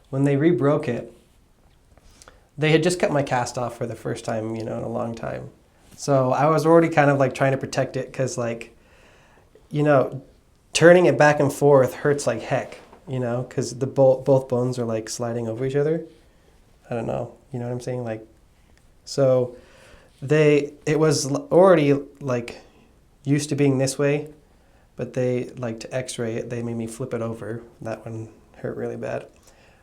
when they rebroke it, they had just cut my cast off for the first time, in a long time. So I was already kind of like trying to protect it because like, turning it back and forth hurts like heck, because both bones are like sliding over each other. I don't know. You know what I'm saying? Like, so it was already like used to being this way, but they like to x-ray it. They made me flip it over. That one hurt really bad.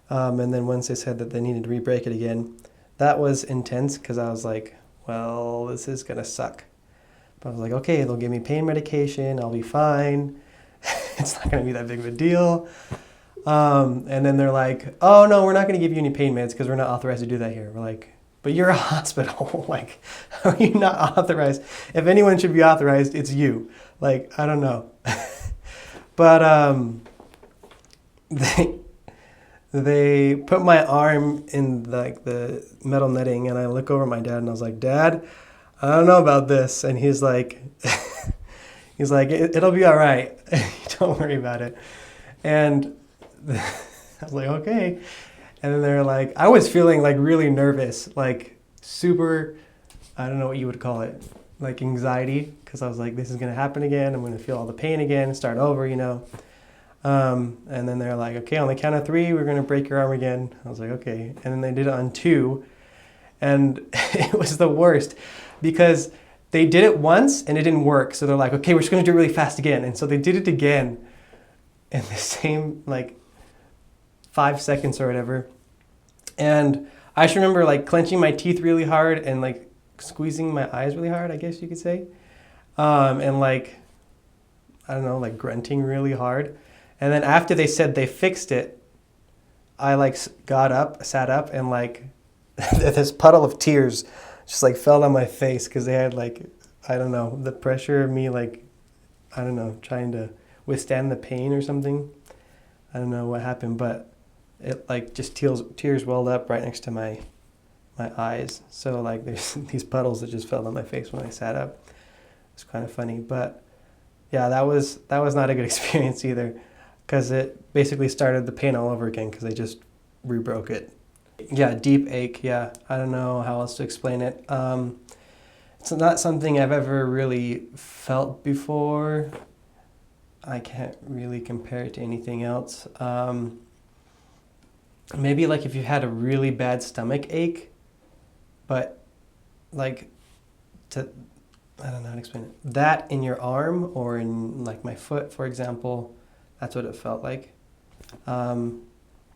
And then once they said that they needed to re-break it again, that was intense because I was like, well, this is going to suck. But I was like, okay, they'll give me pain medication. I'll be fine. It's not going to be that big of a deal. And then they're like, oh, no, we're not going to give you any pain meds because we're not authorized to do that here. We're like, but you're a hospital. Like, how are you not authorized? If anyone should be authorized, it's you. Like, I don't know. But they put my arm in like the metal netting, and I look over at my dad and I was like, Dad, I don't know about this. And he's like, it'll be all right. Don't worry about it. And I was like, okay. And then they're like, I was feeling like really nervous, like super, I don't know what you would call it, like anxiety, because I was like, this is going to happen again. I'm going to feel all the pain again, start over, And then they're like, okay, on the count of 3, we're going to break your arm again. I was like, okay. And then they did it on 2. And it was the worst because they did it once and it didn't work. So they're like, okay, we're just going to do it really fast again. And so they did it again in the same like 5 seconds or whatever. And I just remember like clenching my teeth really hard and like squeezing my eyes really hard, I guess you could say. And like, I don't know, like grunting really hard. And then after they said they fixed it, I like sat up and like this puddle of tears just like fell on my face because they had like, I don't know, the pressure of me like, I don't know, trying to withstand the pain or something. I don't know what happened, but it like just tears welled up right next to my eyes. So like there's these puddles that just fell on my face when I sat up. It's kind of funny, but yeah, that was not a good experience either, because it basically started the pain all over again because they just rebroke it. Yeah, deep ache. Yeah, I don't know how else to explain it. It's not something I've ever really felt before. I can't really compare it to anything else. Maybe like if you had a really bad stomach ache, but like I don't know how to explain it. That in your arm or in like my foot, for example, that's what it felt like.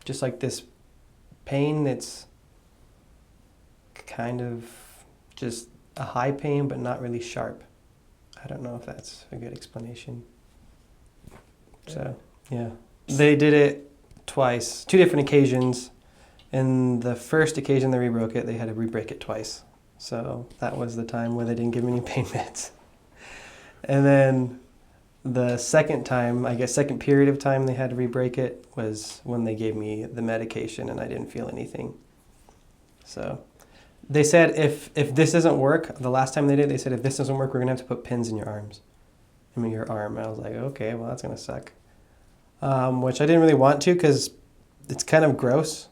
Just like this pain that's kind of just a high pain, but not really sharp. I don't know if that's a good explanation. So, yeah. They did it twice, 2 different occasions. In the first occasion they rebroke it, they had to re-break it twice. So that was the time where they didn't give me any pain meds. And then the second time, I guess second period of time they had to re-break it was when they gave me the medication and I didn't feel anything. So they said if this doesn't work, the last time they did, they said if this doesn't work, we're going to have to put pins in your arms. I mean, your arm. And I was like, okay, well, that's going to suck. Which I didn't really want to because it's kind of gross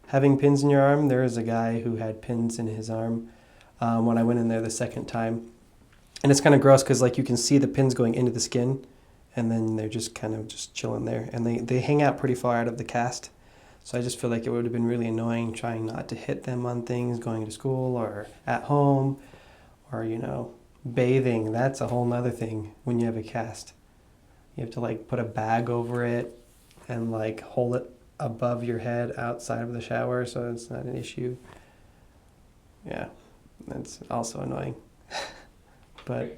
having pins in your arm. There was a guy who had pins in his arm when I went in there the second time. And it's kind of gross because like you can see the pins going into the skin and then they're just kind of just chilling there. And they hang out pretty far out of the cast. So I just feel like it would have been really annoying trying not to hit them on things, going to school or at home or, bathing. That's a whole nother thing when you have a cast. You have to like put a bag over it and like hold it above your head outside of the shower so it's not an issue. Yeah, that's also annoying. But